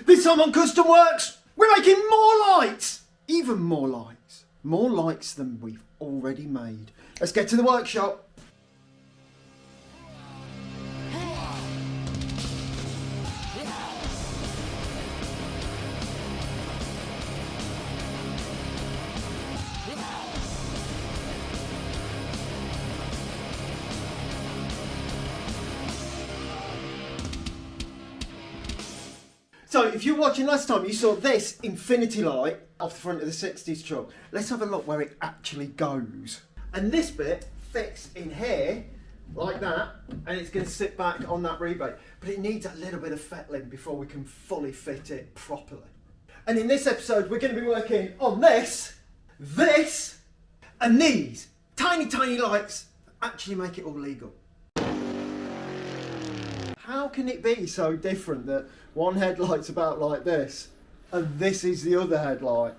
This time on Kustom Works, we're making more lights! Even more lights. More lights than we've already made. Let's get to the workshop. So if you were watching last time, you saw this infinity light off the front of the 60s truck. Let's have a look where it actually goes. And this bit fits in here, like that, and it's going to sit back on that rebate. But it needs a little bit of fettling before we can fully fit it properly. And in this episode, we're going to be working on this, and these tiny, tiny lights that actually make it all legal. How can it be so different that one headlight's about like this and this is the other headlight?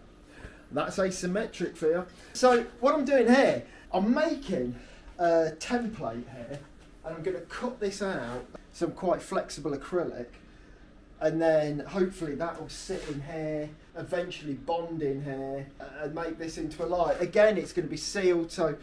That's asymmetric for you. So what I'm doing here, I'm making a template here and I'm going to cut this out, some quite flexible acrylic, and then hopefully that will sit in here, eventually bond in here and make this into a light. Again, it's going to be sealed, so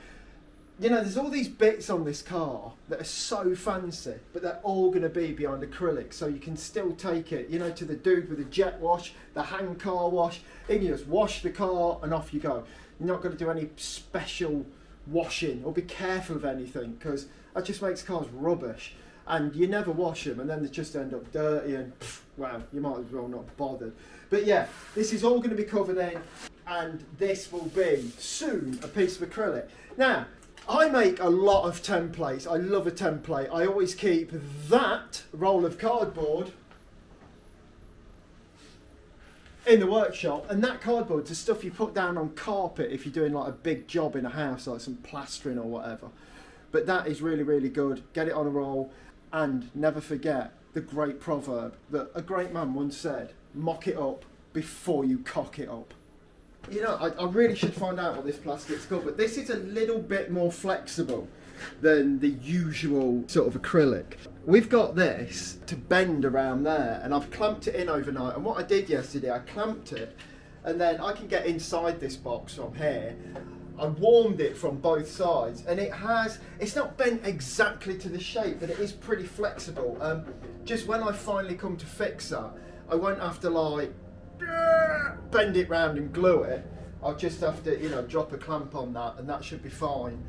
you know, there's all these bits on this car that are so fancy, but they're all going to be behind acrylic, so you can still take it, you know, to the dude with the jet wash, the hand car wash. You can just wash the car and off you go. You're not going to do any special washing or be careful of anything, because that just makes cars rubbish. And you never wash them, and then they just end up dirty and, well, you might as well not bother. But yeah, this is all going to be covered in, and this will be soon a piece of acrylic. Now, I make a lot of templates. I love a template. I always keep that roll of cardboard in the workshop, and that cardboard's the stuff you put down on carpet if you're doing like a big job in a house, like some plastering or whatever. But that is really, really good. Get it on a roll, and never forget the great proverb that a great man once said: mock it up before you cock it up. You know, I really should find out what this plastic's called, but this is a little bit more flexible than the usual sort of acrylic. We've got this to bend around there, and I've clamped it in overnight. And what I did yesterday, I clamped it, and then I can get inside this box from here. I warmed it from both sides, and it's not bent exactly to the shape, but it is pretty flexible. Just when I finally come to fix that, I won't have to like bend it round and glue it. I'll just have to, you know, drop a clamp on that, and that should be fine.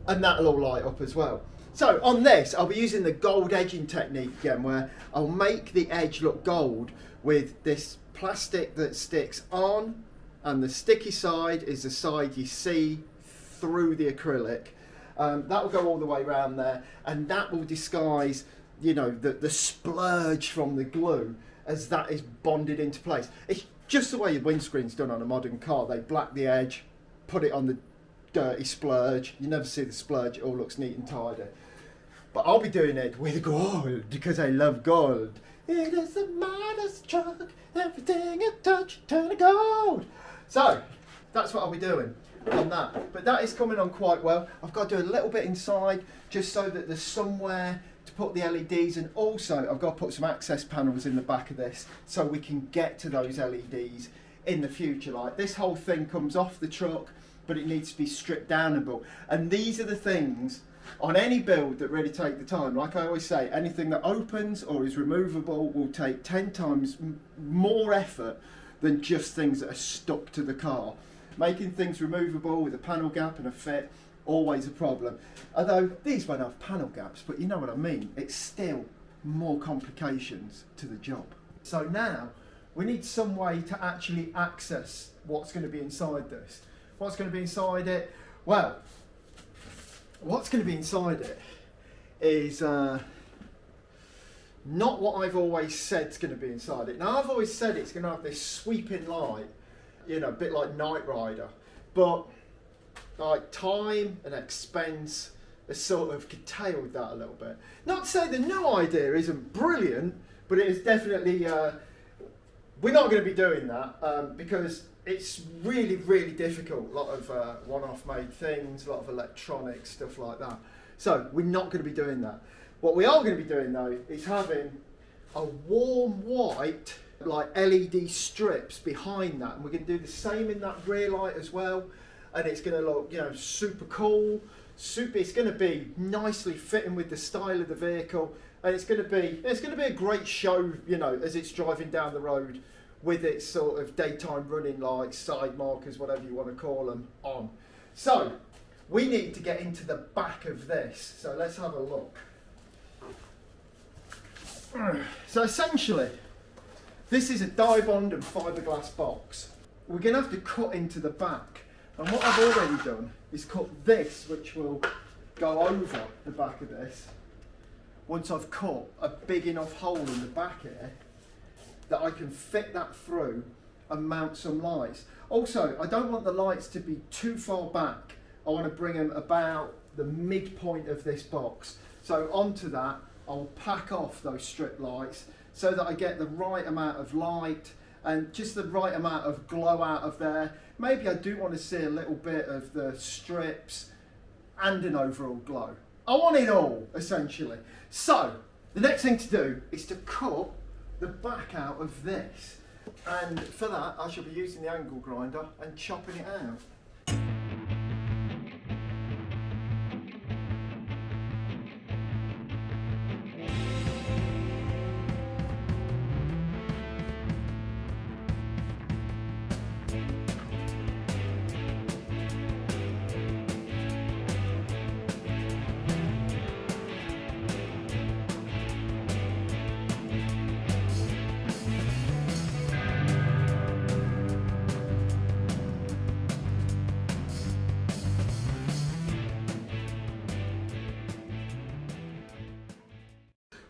And that'll all light up as well. So on this, I'll be using the gold edging technique again, where I'll make the edge look gold with this plastic that sticks on, and the sticky side is the side you see through the acrylic. That will go all the way around there, and that will disguise, you know, the splurge from the glue as that is bonded into place. It's just the way your windscreen's done on a modern car. They black the edge, put it on the dirty splurge. You never see the splurge, it all looks neat and tidy. But I'll be doing it with gold, because I love gold. It is the modest truck, everything I touch turn to gold. So, that's what I'll be doing on that. But that is coming on quite well. I've got to do a little bit inside, just so that there's somewhere to put the LEDs, and also I've got to put some access panels in the back of this so we can get to those LEDs in the future. Like, this whole thing comes off the truck, but it needs to be stripped downable. And these are the things on any build that really take the time. Like I always say, anything that opens or is removable will take 10 times more effort than just things that are stuck to the car. Making things removable with a panel gap and a fit, always a problem. Although these won't have panel gaps, but you know what I mean. It's still more complications to the job. So now we need some way to actually access what's going to be inside this. What's going to be inside it? Well, what's going to be inside it is not what I've always said is going to be inside it. Now, I've always said it's going to have this sweeping light, you know, a bit like Knight Rider, but like time and expense has sort of curtailed that a little bit. Not to say the new idea isn't brilliant, but it is definitely, we're not going to be doing that because it's really, really difficult. A lot of one-off made things, a lot of electronics, stuff like that. So we're not going to be doing that. What we are going to be doing though is having a warm white like LED strips behind that, and we're going to do the same in that rear light as well, and it's going to look, you know, super cool, it's going to be nicely fitting with the style of the vehicle, and it's going to be a great show, you know, as it's driving down the road with its sort of daytime running lights, side markers, whatever you want to call them, on. So we need to get into the back of this, so let's have a look. So essentially, this is a die bond and fiberglass box. We're going to have to cut into the back, and what I've already done is cut this, which will go over the back of this. Once I've cut a big enough hole in the back here that I can fit that through and mount some lights. Also, I don't want the lights to be too far back. I want to bring them about the midpoint of this box. So onto that, I'll pack off those strip lights so that I get the right amount of light and just the right amount of glow out of there. Maybe I do want to see a little bit of the strips and an overall glow. I want it all, essentially. So the next thing to do is to cut the back out of this. And for that, I shall be using the angle grinder and chopping it out.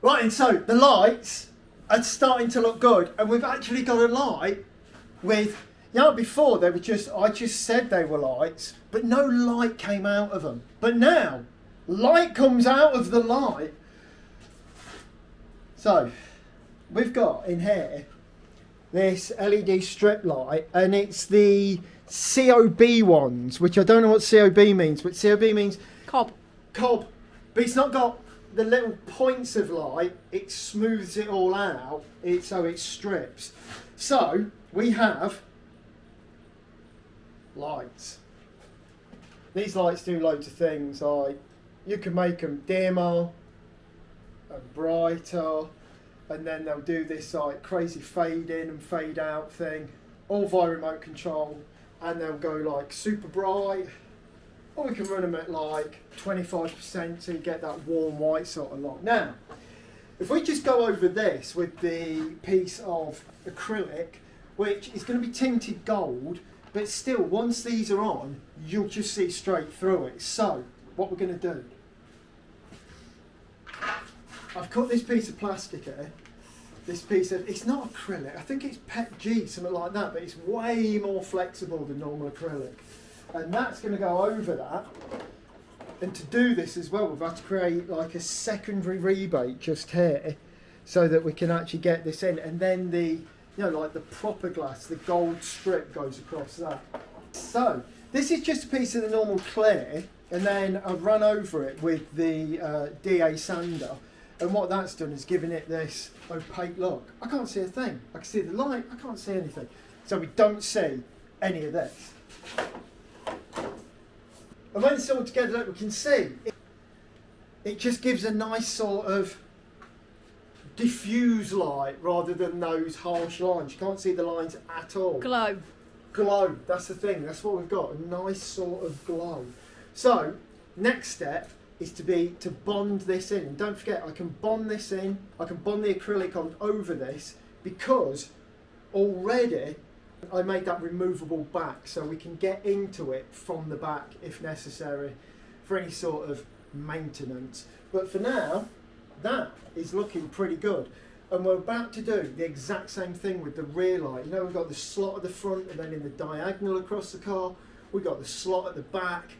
Right, and so the lights are starting to look good, and we've actually got a light with, you know, before they were I just said they were lights, but no light came out of them. But now, light comes out of the light. So, we've got in here this LED strip light, and it's the COB ones, which I don't know what COB means, but COB means COB. COB, but it's not got the little points of light, it smooths it all out, so it strips. So we have lights. These lights do loads of things, like you can make them dimmer and brighter, and then they'll do this like crazy fade in and fade out thing, all via remote control, and they'll go like super bright, or we can run them at like 25% so you get that warm white sort of look. Now, if we just go over this with the piece of acrylic, which is going to be tinted gold, but still, once these are on, you'll just see straight through it. So, what we're going to do, I've cut this piece of plastic here. This piece of, it's not acrylic, I think it's PETG, something like that, but it's way more flexible than normal acrylic. And that's going to go over that. And to do this as well, we've had to create like a secondary rebate just here so that we can actually get this in. And then the, you know, like the proper glass, the gold strip goes across that. So this is just a piece of the normal clear, and then I've run over it with the DA sander. And what that's done is given it this opaque look. I can't see a thing. I can see the light, I can't see anything. So we don't see any of this. And when it's all together, look, we can see it just gives a nice sort of diffuse light rather than those harsh lines. You can't see the lines at all. Glow. Glow, that's the thing, that's what we've got, a nice sort of glow. So, next step is to bond this in. And don't forget, I can bond this in, I can bond the acrylic on over this, because already I made that removable back, so we can get into it from the back if necessary for any sort of maintenance. But for now, that is looking pretty good. And we're about to do the exact same thing with the rear light. You know, we've got the slot at the front, and then in the diagonal across the car, we've got the slot at the back,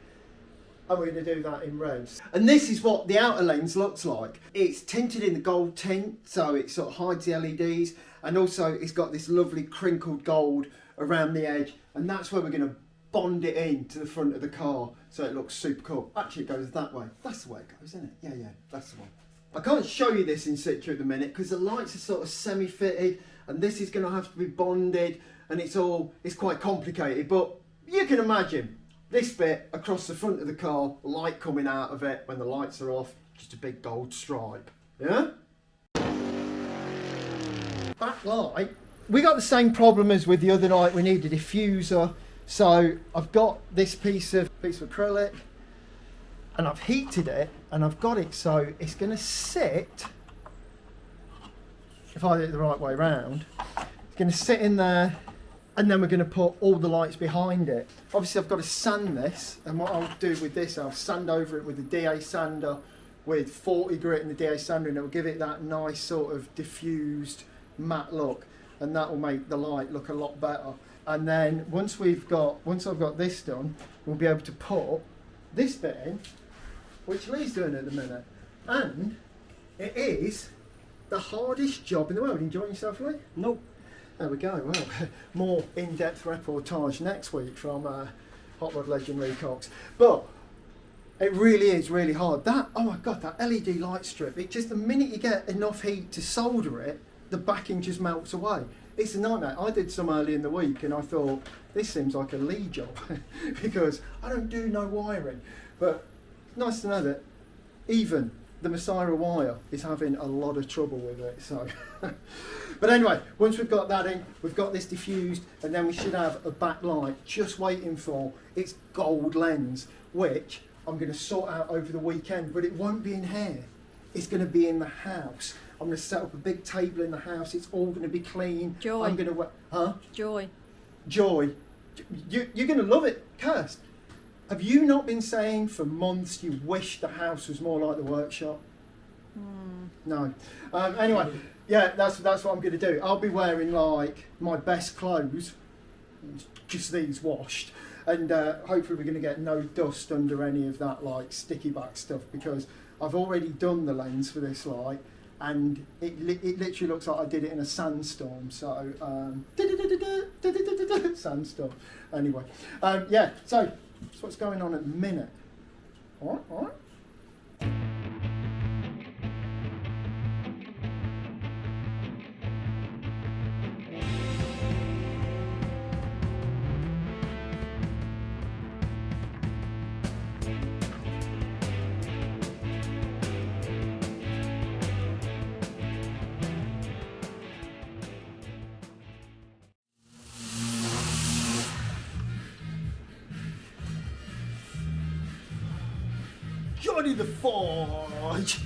and we're going to do that in revs. And this is what the outer lens looks like. It's tinted in the gold tint, so it sort of hides the LEDs, and also it's got this lovely crinkled gold around the edge, and that's where we're going to bond it in to the front of the car so it looks super cool. Actually, it goes that way. That's the way it goes, isn't it? Yeah, that's the one. I can't show you this in situ at the minute because the lights are sort of semi-fitted and this is going to have to be bonded and it's quite complicated, but you can imagine this bit across the front of the car, light coming out of it when the lights are off, just a big gold stripe, yeah? Backlight, we got the same problem as with the other night. We need a diffuser, so I've got this piece of acrylic and I've heated it and I've got it so it's going to sit, if I do it the right way round, it's going to sit in there and then we're going to put all the lights behind it. Obviously I've got to sand this, and what I'll do with this, I'll sand over it with the DA sander with 40 grit and the DA sander, and it will give it that nice sort of diffused matte look, and that will make the light look a lot better. And then once I've got this done, we'll be able to put this bit in, which Lee's doing at the minute, and it is the hardest job in the world. Enjoying yourself, Lee? Nope. There we go. Well, more in-depth reportage next week from Hot Rod legend Lee Cox. But it really is really hard. That, oh my God, that LED light strip, it just, the minute you get enough heat to solder it, the backing just melts away. It's a nightmare. I did some early in the week and I thought, this seems like a Lee job because I don't do no wiring. But it's nice to know that even the Masiah wire is having a lot of trouble with it. So, but anyway, once we've got that in, we've got this diffused, and then we should have a backlight just waiting for its gold lens, which I'm going to sort out over the weekend. But it won't be in here. It's going to be in the house. I'm going to set up a big table in the house. It's all going to be clean. Joy. I'm going to Joy. Joy. You're going to love it, Kirst. Have you not been saying for months you wish the house was more like the workshop? No. Anyway, yeah, that's what I'm going to do. I'll be wearing like my best clothes, just these washed, and hopefully we're going to get no dust under any of that like sticky back stuff, because I've already done the lens for this light and it literally looks like I did it in a sandstorm. So sandstorm. Anyway, yeah. So that's what's going on at the minute. All right, all right. Johnny the Forge!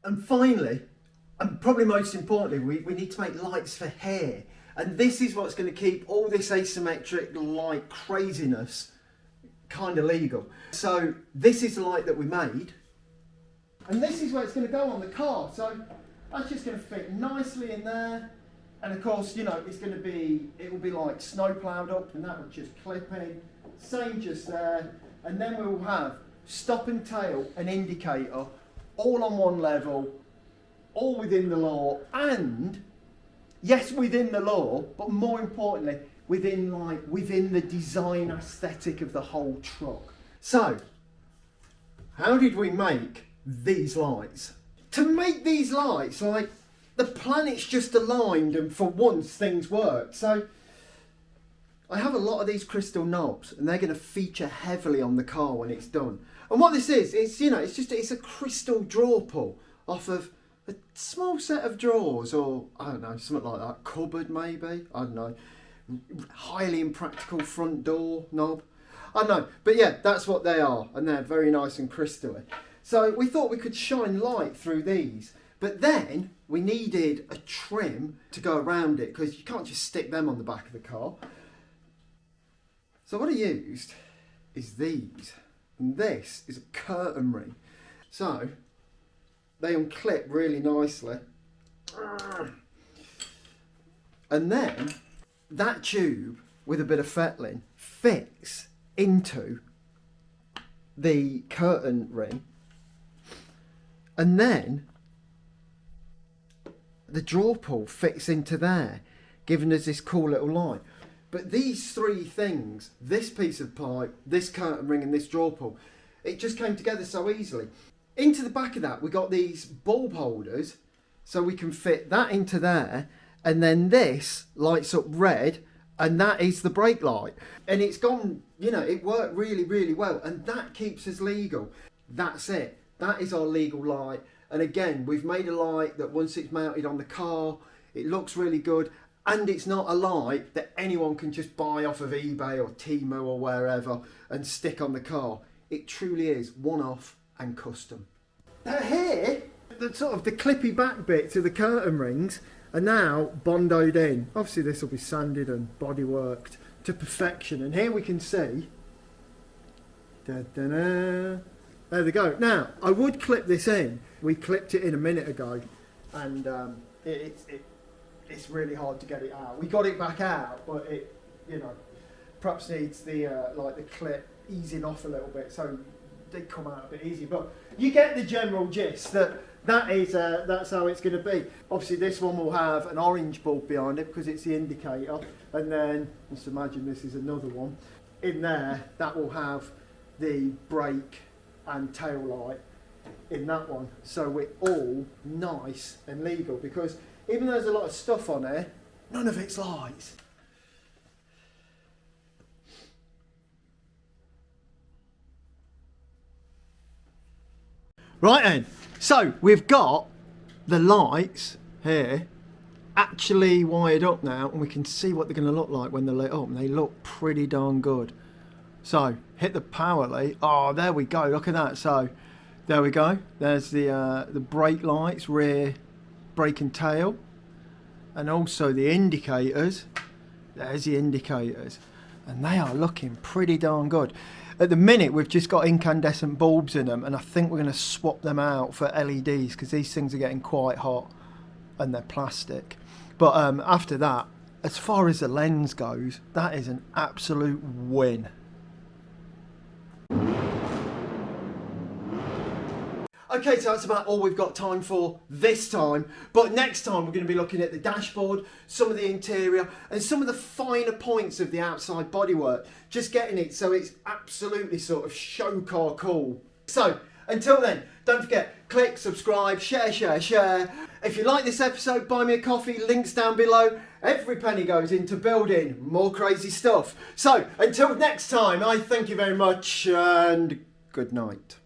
And finally, and probably most importantly, we need to make lights for hair. And this is what's going to keep all this asymmetric light craziness kind of legal. So this is the light that we made. And this is where it's going to go on the car. So That's just going to fit nicely in there. And of course, you know, it will be like snow ploughed up, and that will just clip in. Same just there. And then we will have stop and tail and indicator all on one level, all within the law, and yes, within the law, but more importantly, within the design aesthetic of the whole truck. So, how did we make these lights? To make these lights, like, the planet's just aligned and for once things work. So, I have a lot of these crystal knobs and they're going to feature heavily on the car when it's done. And what this is, it's a crystal drawer pull off of a small set of drawers, or I don't know, something like that, cupboard maybe, I don't know, highly impractical front door knob, I don't know, but yeah, that's what they are, and they're very nice and crystally. So we thought we could shine light through these, but then we needed a trim to go around it, because you can't just stick them on the back of the car. So what I used is these, and this is a curtain ring. So they unclip really nicely. And then that tube with a bit of fettling fits into the curtain ring. And then the draw pull fits into there, giving us this cool little line. But these three things, this piece of pipe, this curtain ring and this draw pull, it just came together so easily. Into the back of that, we got these bulb holders, so we can fit that into there, and then this lights up red, and that is the brake light. And it's gone, you know, it worked really, really well, and that keeps us legal. That's it. That is our legal light. And again, we've made a light that once it's mounted on the car, it looks really good, and it's not a light that anyone can just buy off of eBay or Temu or wherever and stick on the car. It truly is one-off and custom. Now here, the clippy back bits of the curtain rings are now bondoed in. Obviously this will be sanded and body worked to perfection, and here we can see, there they go. Now I would clip this in. We clipped it in a minute ago, and it's really hard to get it out. We got it back out, but it, you know, perhaps needs the like the clip easing off a little bit, so they come out a bit easy. But you get the general gist that's how it's going to be. Obviously this one will have an orange bulb behind it because it's the indicator, and then just imagine this is another one in there that will have the brake and tail light in that one. So we're all nice and legal, because even though there's a lot of stuff on there, none of it's lights. Right then, so we've got the lights here actually wired up now, and we can see what they're going to look like when they're lit up, and they look pretty darn good. So hit the power lead. Oh, there we go, look at that. So there we go, there's the brake lights, rear brake and tail, and also the indicators. There's the indicators, and they are looking pretty darn good. At the minute we've just got incandescent bulbs in them, and I think we're going to swap them out for LEDs because these things are getting quite hot and they're plastic. But after that, as far as the lens goes, that is an absolute win. Okay, so that's about all we've got time for this time, but next time we're going to be looking at the dashboard, some of the interior, and some of the finer points of the outside bodywork, just getting it so it's absolutely sort of show car cool. So until then, don't forget, click, subscribe, share. If you like this episode, buy me a coffee, links down below. Every penny goes into building more crazy stuff. So until next time, I thank you very much, and good night.